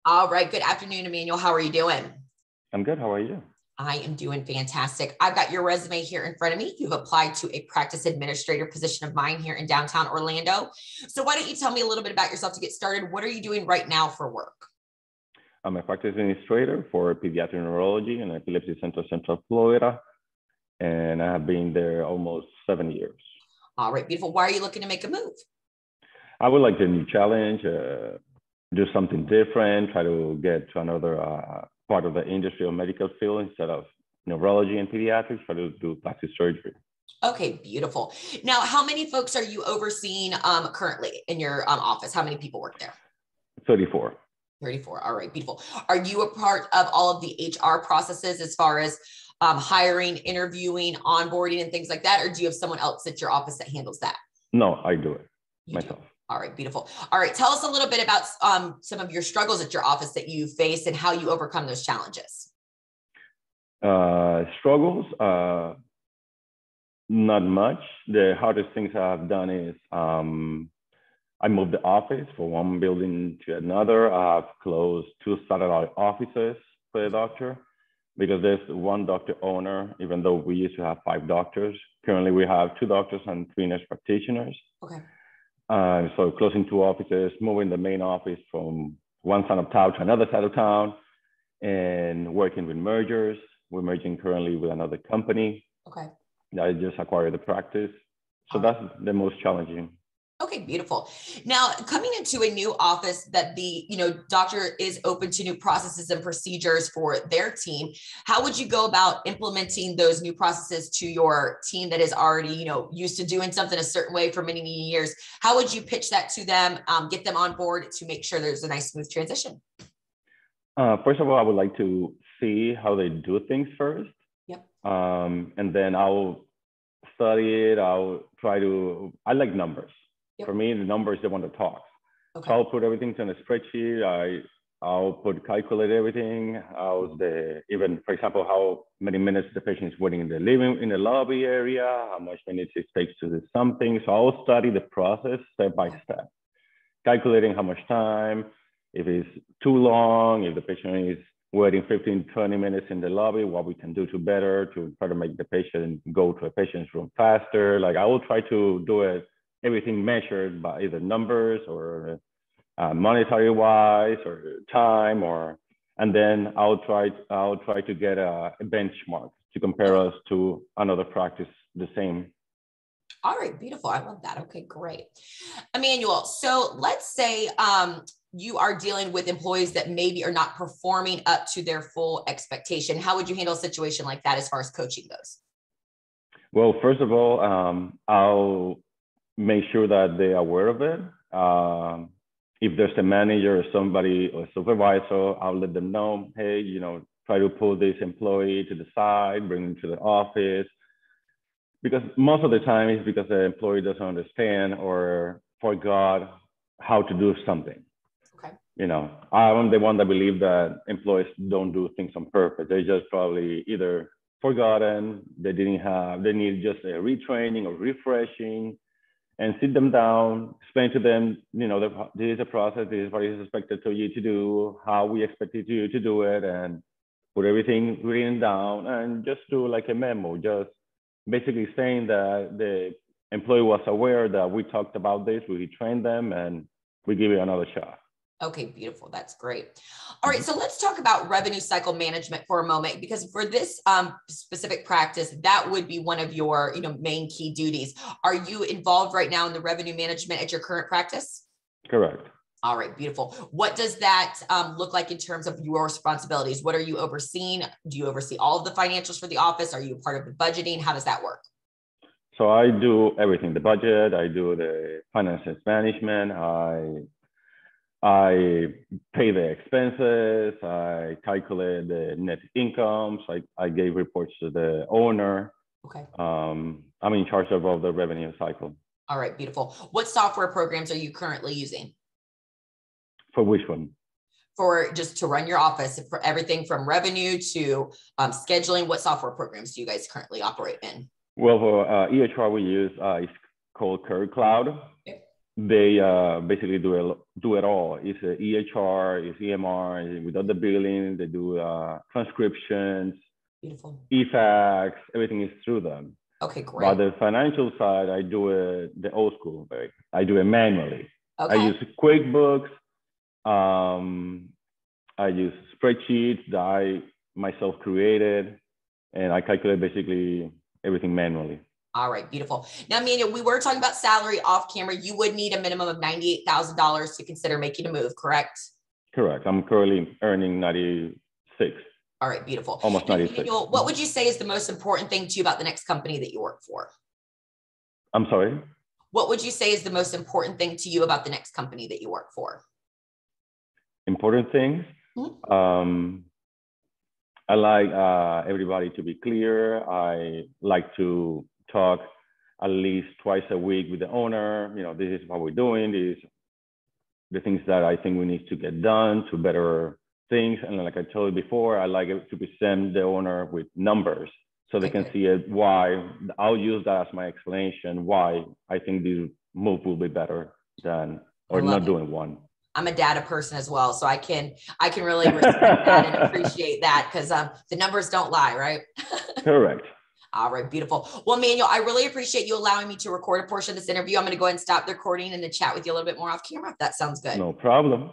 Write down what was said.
All right. Good afternoon, Emmanuel. How are you doing? I'm good. How are you? I am doing fantastic. I've got your resume here in front of me. You've applied to a practice administrator position of mine here in downtown Orlando. So why don't you tell me a little bit about yourself to get started? What are you doing right now for work? I'm a practice administrator for pediatric neurology and epilepsy center, Central Florida. And I have been there almost 7 years. All right, beautiful. Why are you looking to make a move? I would like a new challenge, do something different, try to get to another part of the industry or medical field instead of neurology and pediatrics, try to do plastic surgery. Okay, beautiful. Now, how many folks are you overseeing currently in your office? How many people work there? 34. 34. All right, beautiful. Are you a part of all of the HR processes as far as hiring, interviewing, onboarding, and things like that? Or do you have someone else at your office that handles that? No, I do it myself. All right, beautiful. All right, tell us a little bit about some of your struggles at your office that you face and how you overcome those challenges. Struggles, not much. The hardest things I've done is I moved the office from one building to another. I've closed 2 satellite offices for the doctor because there's one doctor owner, even though we used to have 5 doctors. Currently, we have 2 doctors and 3 nurse practitioners. Okay. So closing 2 offices, moving the main office from one side of town to another side of town, and working with mergers. We're merging currently with another company. Okay. I just acquired the practice. So that's the most challenging. Okay, beautiful. Now, coming into a new office that the doctor is open to new processes and procedures for their team, how would you go about implementing those new processes to your team that is already used to doing something a certain way for many, many years? How would you pitch that to them, get them on board to make sure there's a nice, smooth transition? First of all, I would like to see how they do things first. Yep. And then I'll study it. I like numbers. Yep. For me, the numbers, they want to talk. Okay. So I'll put everything in a spreadsheet. I'll calculate everything. Even, for example, how many minutes the patient is waiting in the lobby area, how much minutes it takes to do something. So I'll study the process step by step, calculating how much time, if it's too long, if the patient is waiting 15, 20 minutes in the lobby, what we can do to try to make the patient go to a patient's room faster. Like I will try to do it, everything measured by either numbers or monetary wise or time, and then I'll try to get a benchmark to compare us to another practice the same. All right, beautiful. I love that. Okay, great. Emmanuel, so let's say you are dealing with employees that maybe are not performing up to their full expectation. How would you handle a situation like that as far as coaching goes? Well, first of all, I'll make sure that they're aware of it. If there's a manager or somebody or supervisor, I'll let them know, hey, try to pull this employee to the side, bring them to the office. Because most of the time it's because the employee doesn't understand or forgot how to do something. Okay. I'm the one that believes that employees don't do things on purpose. They just probably either forgotten, they need just a retraining or refreshing, and sit them down, explain to them, this is a process, this is what is expected of you to do, how we expected you to do it, and put everything written down and just do like a memo, just basically saying that the employee was aware that we talked about this, we trained them, and we give it another shot. Okay, beautiful. That's great. All right, so let's talk about revenue cycle management for a moment, because for this specific practice, that would be one of your main key duties. Are you involved right now in the revenue management at your current practice? Correct. All right, beautiful. What does that look like in terms of your responsibilities? What are you overseeing? Do you oversee all of the financials for the office? Are you a part of the budgeting? How does that work? So I do everything, the budget, I do the finances management, I pay the expenses, I calculate the net income, so I gave reports to the owner. Okay. I'm in charge of all the revenue cycle. All right, beautiful. What software programs are you currently using? For which one? For just to run your office, for everything from revenue to scheduling. What software programs do you guys currently operate in? Well, for EHR we use, it's called Cloud. Okay. They basically do do it all. It's EHR, it's EMR, without the billing, they do transcriptions, beautiful, eFax, everything is through them. Okay, great. But the financial side, I do it the old school way. I do it manually. Okay. I use QuickBooks. I use spreadsheets that I myself created, and I calculate basically everything manually. All right, beautiful. Now, Emmanuel, we were talking about salary off camera. You would need a minimum of $98,000 to consider making a move, correct? Correct. I'm currently earning 96. All right, beautiful. Almost 96. Emmanuel, what would you say is the most important thing to you about the next company that you work for? I'm sorry? What would you say is the most important thing to you about the next company that you work for? Important things? Mm-hmm. I like everybody to be clear. I like to talk at least twice a week with the owner. You know, this is what we're doing. These the things that I think we need to get done to better things. And like I told you before, I like it to present the owner with numbers so they can see it, why. I'll use that as my explanation why I think this move will be better than or not doing one. I'm a data person as well, so I can really respect that and appreciate that because the numbers don't lie, right? Correct. All right, beautiful. Well, Emmanuel, I really appreciate you allowing me to record a portion of this interview. I'm going to go ahead and stop the recording and then chat with you a little bit more off camera, if that sounds good. No problem.